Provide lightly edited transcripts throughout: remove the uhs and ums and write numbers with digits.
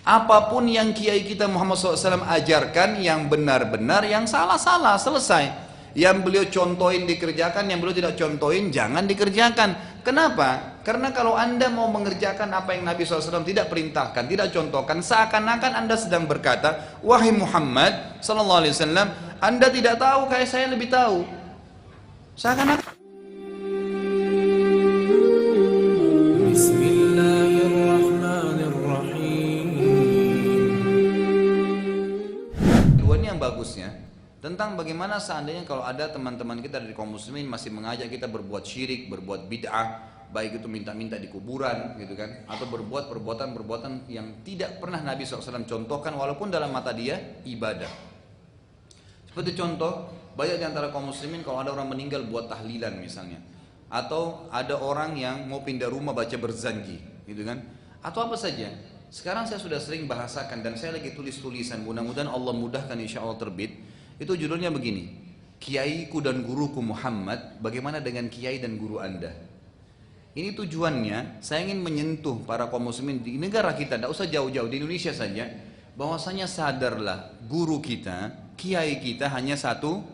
Apapun yang kiai kita Muhammad SAW ajarkan, yang benar-benar, yang salah-salah, selesai. Yang beliau contohin dikerjakan, yang beliau tidak contohin jangan dikerjakan. Kenapa? Karena kalau anda mau mengerjakan apa yang Nabi SAW tidak perintahkan, tidak contohkan, seakan-akan anda sedang berkata, wahai Muhammad SAW, anda tidak tahu, kayak saya lebih tahu. Seakan-akan. Yang bagusnya tentang bagaimana seandainya kalau ada teman-teman kita dari kaum muslimin masih mengajak kita berbuat syirik, berbuat bid'ah, baik itu minta-minta di kuburan gitu kan, atau berbuat perbuatan-perbuatan yang tidak pernah Nabi SAW contohkan walaupun dalam mata dia ibadah. Seperti contoh, banyak di antara kaum muslimin kalau ada orang meninggal buat tahlilan misalnya, atau ada orang yang mau pindah rumah baca berzanji gitu kan, atau apa saja. Sekarang saya sudah sering bahasakan dan saya lagi tulis tulisan, mudah-mudahan Allah mudahkan insya Allah terbit. Itu judulnya begini, Kiaiku dan Guruku Muhammad, bagaimana dengan kiai dan guru anda? Ini tujuannya, saya ingin menyentuh para kaum muslimin di negara kita, tidak usah jauh-jauh, di Indonesia saja, bahwasanya sadarlah guru kita, kiai kita hanya satu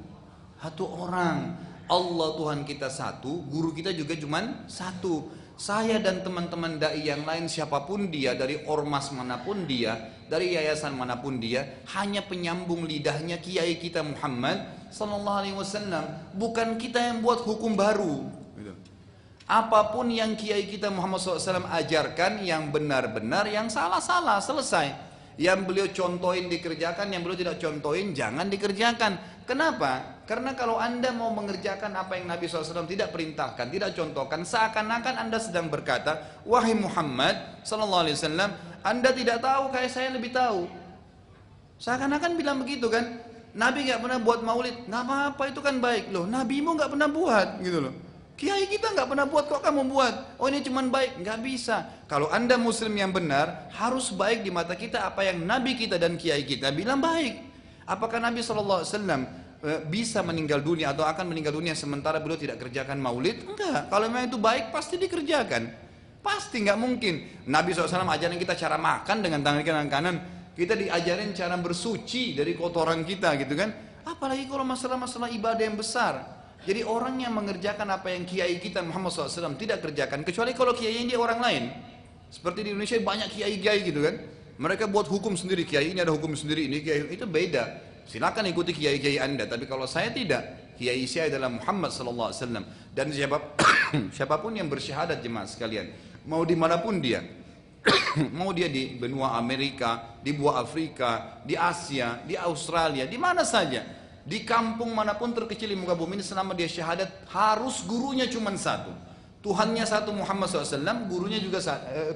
orang. Allah Tuhan kita satu, guru kita juga cuma satu. Saya dan teman-teman dai yang lain siapapun dia, dari ormas manapun dia, dari yayasan manapun dia, hanya penyambung lidahnya kiai kita Muhammad sallallahu alaihi wasallam. Bukan kita yang buat hukum baru. Apapun yang kiai kita Muhammad SAW ajarkan, yang benar-benar, yang salah-salah, selesai. Yang beliau contohin dikerjakan, yang beliau tidak contohin jangan dikerjakan. Kenapa? Karena kalau anda mau mengerjakan apa yang Nabi SAW tidak perintahkan, tidak contohkan, seakan-akan anda sedang berkata, wahai Muhammad SAW, anda tidak tahu, kayak saya lebih tahu. Seakan-akan bilang begitu kan. Nabi gak pernah buat maulid, gak apa-apa, itu kan baik loh. Nabimu gak pernah buat gitu loh. Kiai kita nggak pernah buat, kok kamu buat? Oh ini cuman baik, nggak bisa. Kalau anda muslim yang benar, harus baik di mata kita apa yang Nabi kita dan kiai kita bilang baik. Apakah Nabi SAW bisa meninggal dunia atau akan meninggal dunia sementara beliau tidak kerjakan maulid? Enggak. Kalau memang itu baik pasti dikerjakan. Pasti nggak mungkin. Nabi SAW ajarin kita cara makan dengan tangan kanan. Kita diajarin cara bersuci dari kotoran kita gitu kan. Apalagi kalau masalah-masalah ibadah yang besar. Jadi orang yang mengerjakan apa yang kiai kita Muhammad SAW tidak kerjakan, kecuali kalau kiai dia orang lain. Seperti di Indonesia banyak kiai-kiai gitu kan. Mereka buat hukum sendiri, kiai ini ada hukum sendiri, ini kiai itu beda. Silakan ikuti kiai-kiai anda, tapi kalau saya tidak. Kiai saya adalah Muhammad SAW. Dan siapapun yang bersyahadat jemaah sekalian, mau dimanapun dia, mau dia di benua Amerika, di benua Afrika, di Asia, di Australia, di mana saja. Di kampung manapun terkecil di muka bumi ini, selama dia syahadat, harus gurunya cuma satu. Tuhannya satu Muhammad SAW, gurunya juga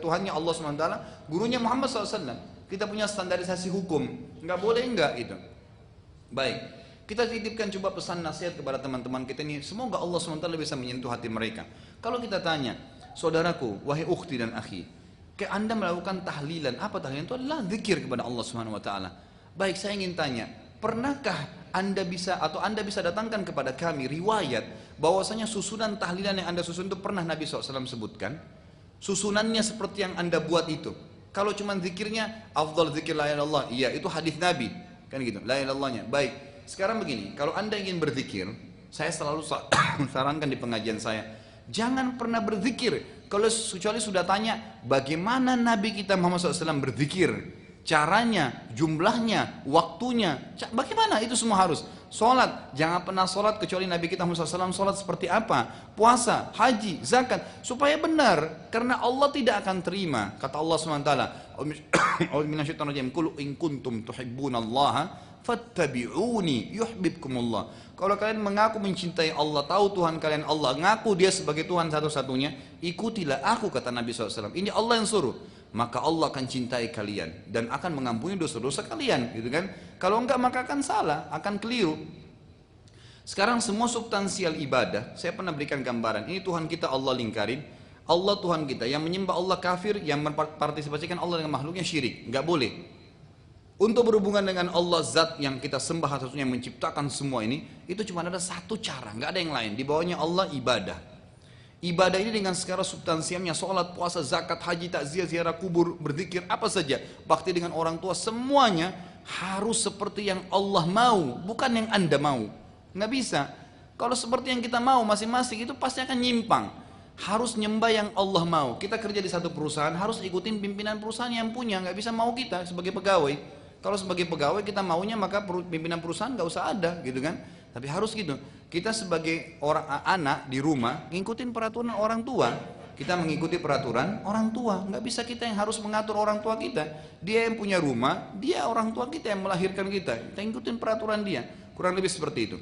Tuhannya Allah SWT, gurunya Muhammad SAW. Kita punya standarisasi hukum, nggak boleh enggak itu. Baik, kita titipkan coba pesan nasihat kepada teman-teman kita ini, semoga Allah SWT bisa menyentuh hati mereka. Kalau kita tanya, saudaraku, wahai ukhti dan akhi, kayak anda melakukan tahlilan, apa tahlilan? Itu adalah zikir kepada Allah SWT. Baik, saya ingin tanya, pernahkah anda bisa datangkan kepada kami riwayat bahwasanya susunan tahlilan yang anda susun itu pernah Nabi SAW sebutkan? Susunannya seperti yang anda buat itu. Kalau cuma zikirnya, afdal zikir la ilaha illallah, iya itu hadis Nabi, kan gitu, la ilaha illallahnya. Baik, sekarang begini, kalau anda ingin berzikir, saya selalu sarankan di pengajian saya, jangan pernah berzikir kalau kecuali sudah tanya bagaimana Nabi kita Muhammad SAW berzikir. Caranya, jumlahnya, waktunya, bagaimana itu semua harus. Sholat, jangan pernah sholat kecuali Nabi kita Muhammad SAW sholat seperti apa. Puasa, haji, zakat, supaya benar. Karena Allah tidak akan terima. Kata Allah SWT, Qul in kuntum tuhibbunallaha fattabi'uni yuhibbukumullah. Kalau kalian mengaku mencintai Allah, tahu Tuhan kalian Allah, ngaku dia sebagai Tuhan satu-satunya, ikutilah aku, kata Nabi SAW. Ini Allah yang suruh. Maka Allah akan cintai kalian dan akan mengampuni dosa-dosa kalian, gitu kan? Kalau enggak maka akan salah, akan keliru. Sekarang semua substansial ibadah, saya pernah berikan gambaran. Ini Tuhan kita Allah lingkarin, Allah Tuhan kita. Yang menyembah Allah kafir, yang mempartisipasikan Allah dengan makhluknya syirik, enggak boleh. Untuk berhubungan dengan Allah Zat yang kita sembah satu-satunya, yang menciptakan semua ini, itu cuma ada satu cara, enggak ada yang lain. Di bawahnya Allah ibadah. Ibadah ini dengan segala substansialnya, sholat, puasa, zakat, haji, takziah, ziarah kubur, berzikir, apa saja, bakti dengan orang tua, semuanya harus seperti yang Allah mau, bukan yang Anda mau. Nggak bisa. Kalau seperti yang kita mau masing-masing itu pasti akan nyimpang. Harus nyembah yang Allah mau. Kita kerja di satu perusahaan harus ikutin pimpinan perusahaan yang punya, nggak bisa mau kita sebagai pegawai. Kalau sebagai pegawai kita maunya maka pimpinan perusahaan nggak usah ada, gitu kan? Tapi harus gitu. Kita sebagai orang anak di rumah ngikutin peraturan orang tua. Kita mengikuti peraturan orang tua. Nggak bisa kita yang harus mengatur orang tua kita. Dia yang punya rumah, dia orang tua kita yang melahirkan kita. Kita ngikutin peraturan dia. Kurang lebih seperti itu.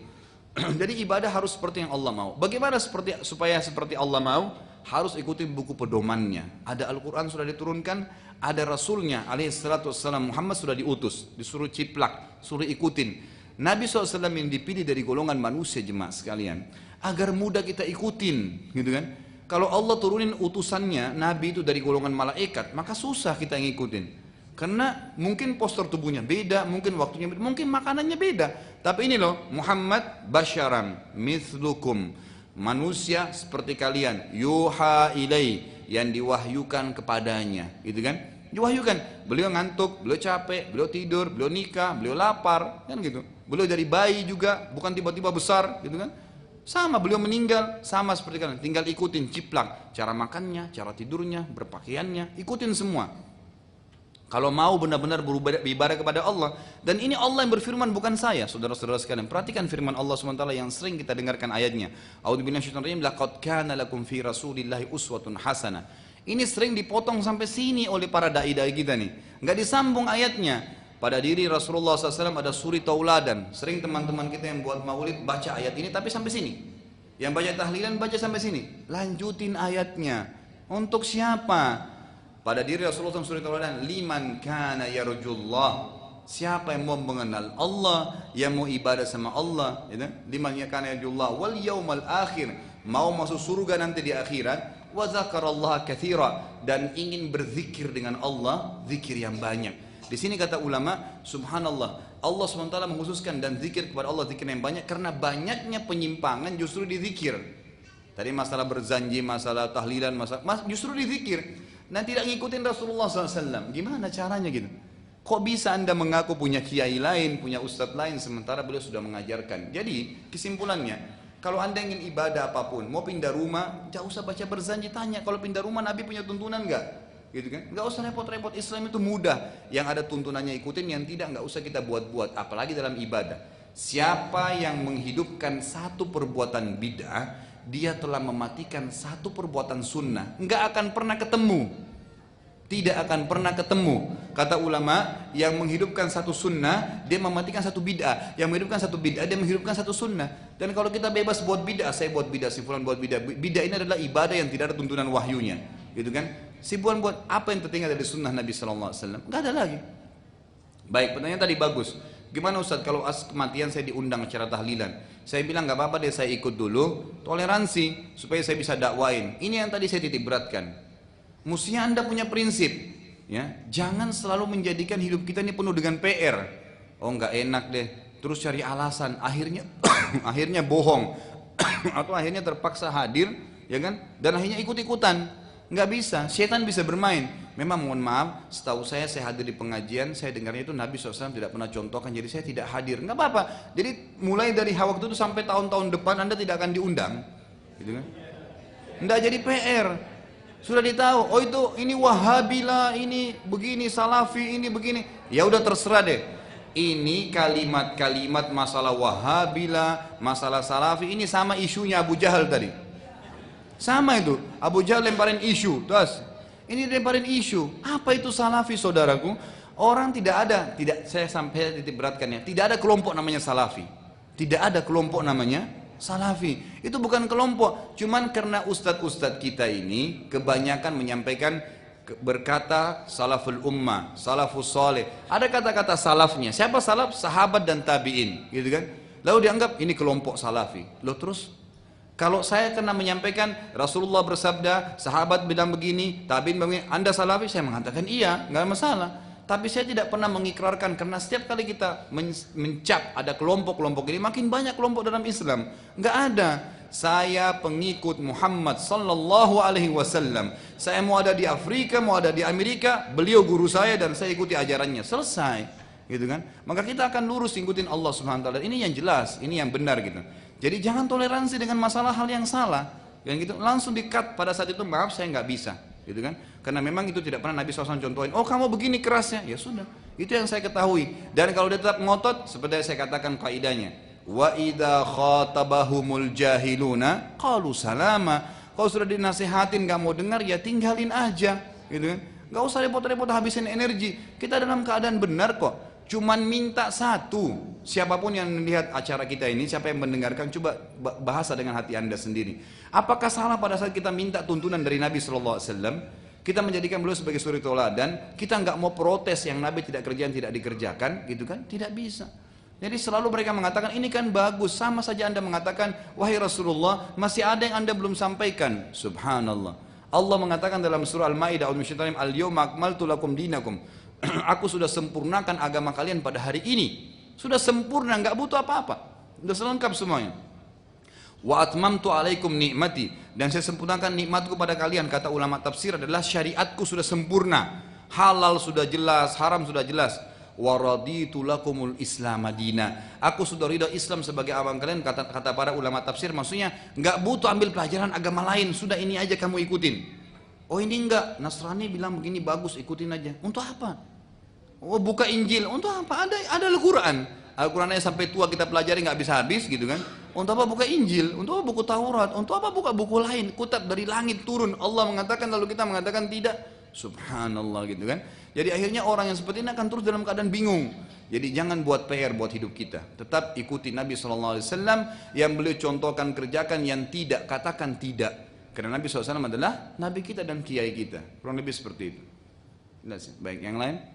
Jadi ibadah harus seperti yang Allah mau. Bagaimana supaya seperti Allah mau? Harus ikuti buku pedomannya. Ada Al-Quran sudah diturunkan, ada Rasulnya alaihissalatu wassalam Muhammad sudah diutus, disuruh ciplak, suruh ikutin. Nabi SAW yang dipilih dari golongan manusia jemaah sekalian, agar mudah kita ikutin, gitu kan? Kalau Allah turunin utusannya, Nabi itu dari golongan malaikat, maka susah kita ngikutin. Karena mungkin postur tubuhnya beda, mungkin waktunya beda, mungkin makanannya beda. Tapi ini loh, Muhammad basyaran mithlukum, manusia seperti kalian, yuha ilai, yang diwahyukan kepadanya, gitu kan? Diwahyukan, beliau ngantuk, beliau capek, beliau tidur, beliau nikah, beliau lapar, kan gitu. Beliau dari bayi juga, bukan tiba-tiba besar, gitu kan? Sama, beliau meninggal, sama seperti kalian. Tinggal ikutin ciplak, cara makannya, cara tidurnya, berpakaiannya, ikutin semua. Kalau mau benar-benar beribadah kepada Allah, dan ini Allah yang berfirman, bukan saya, saudara-saudara sekalian. Perhatikan firman Allah SWT yang sering kita dengarkan ayatnya. A'udzubillahi minasyaitonir rajim, laqad kana lakum fi rasulillahi uswatun hasanah. Ini sering dipotong sampai sini oleh para dai-dai kita nih. Nggak disambung ayatnya. Pada diri Rasulullah SAW ada suri tauladan. Sering teman-teman kita yang buat maulid baca ayat ini tapi sampai sini. Yang baca tahlilan baca sampai sini. Lanjutin ayatnya. Untuk siapa? Pada diri Rasulullah SAW suri tauladan. Liman kana yarjullah. Siapa yang mau mengenal Allah, yang mau ibadah sama Allah, gitu? Liman kana yarjullah wal yaumal akhir. Mau masuk surga nanti di akhirat. Wa dzakarallaha katsira, dan ingin berzikir dengan Allah, zikir yang banyak. Di sini kata ulama, subhanallah, Allah SWT mengkhususkan dan zikir kepada Allah zikir yang banyak karena banyaknya penyimpangan justru di zikir. Tadi masalah berzanji, masalah tahlilan, masalah justru di zikir. Dan tidak ngikutin Rasulullah SAW. Gimana caranya gitu? Kok bisa anda mengaku punya kiai lain, punya ustadz lain, sementara beliau sudah mengajarkan. Jadi kesimpulannya, kalau anda ingin ibadah apapun, mau pindah rumah, jangan usah baca berzanji, tanya. Kalau pindah rumah Nabi punya tuntunan enggak? Gitu kan? Nggak usah repot-repot, Islam itu mudah. Yang ada tuntunannya ikutin, yang tidak nggak usah kita buat-buat, apalagi dalam ibadah. Siapa yang menghidupkan satu perbuatan bid'ah, dia telah mematikan satu perbuatan sunnah. Nggak akan pernah ketemu, tidak akan pernah ketemu. Kata ulama, yang menghidupkan satu sunnah, dia mematikan satu bid'ah. Yang menghidupkan satu bid'ah, dia menghidupkan satu sunnah. Dan kalau kita bebas buat bid'ah, saya buat bid'ah, si fulan buat bid'ah. Bid'ah ini adalah ibadah yang tidak ada tuntunan wahyunya, gitu kan? Si buan buat apa yang tertinggal dari sunnah Nabi SAW? Gak ada lagi. Baik, pertanyaan tadi bagus. Gimana Ustaz kalau kematian saya diundang acara tahlilan? Saya bilang gak apa-apa deh, saya ikut dulu. Toleransi supaya saya bisa dakwain. Ini yang tadi saya titik beratkan. Mestinya anda punya prinsip, ya. Jangan selalu menjadikan hidup kita ini penuh dengan PR. Oh nggak enak deh. Terus cari alasan. Akhirnya akhirnya bohong atau akhirnya terpaksa hadir, ya kan? Dan akhirnya ikut-ikutan. Nggak bisa, setan bisa bermain. Memang mohon maaf, setahu saya hadir di pengajian, saya dengarnya itu Nabi SAW tidak pernah contohkan, jadi saya tidak hadir. Nggak apa-apa. Jadi mulai dari waktu itu sampai tahun-tahun depan Anda tidak akan diundang, gitu kan? Nggak jadi PR. Sudah ditahu, oh itu ini Wahabila, ini begini, Salafi, ini begini. Ya udah terserah deh. Ini kalimat-kalimat masalah Wahabila, masalah Salafi, ini sama isunya Abu Jahal tadi. Sama itu, Abu Jahal lemparin isu, terus ini lemparin isu. Apa itu Salafi, saudaraku? Orang tidak ada, saya sampai titik beratkan ya, tidak ada kelompok namanya Salafi. Tidak ada kelompok namanya Salafi. Itu bukan kelompok, cuman karena ustadz-ustadz kita ini kebanyakan menyampaikan berkata salaful ummah, salafus soleh. Ada kata-kata salafnya. Siapa salaf? Sahabat dan tabi'in, gitu kan? Lalu dianggap ini kelompok Salafi. Loh terus? Kalau saya kena menyampaikan Rasulullah bersabda, sahabat bilang begini, tabi'in begini, anda Salafi? Saya mengatakan iya, nggak masalah. Tapi saya tidak pernah mengikrarkan, karena setiap kali kita mencap ada kelompok-kelompok ini, makin banyak kelompok dalam Islam. Nggak ada. saya pengikut Muhammad sallallahu alaihi wasallam. Saya mau ada di Afrika, mau ada di Amerika, beliau guru saya dan saya ikuti ajarannya. Selesai, gitu kan? Maka kita akan lurus ikutin Allah Subhanahu wa taala. Ini yang jelas, ini yang benar gitu. Jadi jangan toleransi dengan masalah hal yang salah. Yang gitu langsung di-cut pada saat itu, maaf saya nggak bisa, gitu kan? Karena memang itu tidak pernah Nabi SAW contohin. Oh kamu begini kerasnya, ya sudah. Itu yang saya ketahui. Dan kalau dia tetap ngotot, seperti yang saya katakan kaidahnya, wa idza khatabahumul jahiluna qalu salama. Kalau sudah dinasihatin nggak mau dengar, ya tinggalin aja, gitu kan? Nggak usah repot-repot habisin energi. Kita dalam keadaan benar kok. Cuman minta satu, siapapun yang melihat acara kita ini, siapa yang mendengarkan, coba bahasa dengan hati anda sendiri. Apakah salah pada saat kita minta tuntunan dari Nabi SAW? Kita menjadikan beliau sebagai suri teladan, kita nggak mau protes yang Nabi tidak kerjakan, tidak dikerjakan, gitu kan? Tidak bisa. Jadi selalu mereka mengatakan ini kan bagus, sama saja anda mengatakan wahai Rasulullah masih ada yang anda belum sampaikan. Subhanallah. Allah mengatakan dalam surah Al-Maidah al-yawma akmaltu lakum dinakum. Aku sudah sempurnakan agama kalian pada hari ini. Sudah sempurna, nggak butuh apa-apa. Sudah selengkap semuanya. Wa atmamtu alaikum nikmati, dan saya sempurnakan nikmatku pada kalian. Kata ulama tafsir adalah syariatku sudah sempurna, halal sudah jelas, haram sudah jelas. Wa raditu lakumul islam madina, aku sudah ridha Islam sebagai agama kalian. Kata para ulama tafsir, maksudnya nggak butuh ambil pelajaran agama lain, sudah ini aja kamu ikutin. Oh ini enggak, Nasrani bilang begini bagus, ikutin aja. Untuk apa? Oh buka Injil, untuk apa? Ada Al-Quran. Al-Qurannya sampai tua kita pelajari nggak bisa habis, gitu kan? Untuk apa buka Injil? Untuk apa buku Taurat? Untuk apa buka buku lain? Kutab dari langit turun. Allah mengatakan lalu kita mengatakan tidak. Subhanallah, gitu kan? Jadi akhirnya orang yang seperti ini akan terus dalam keadaan bingung. Jadi jangan buat PR buat hidup kita. Tetap ikuti Nabi SAW yang beliau contohkan, kerjakan, yang tidak katakan tidak. Karena Nabi SAW adalah Nabi kita dan kiai kita. Kurang lebih seperti itu. Baik, yang lain?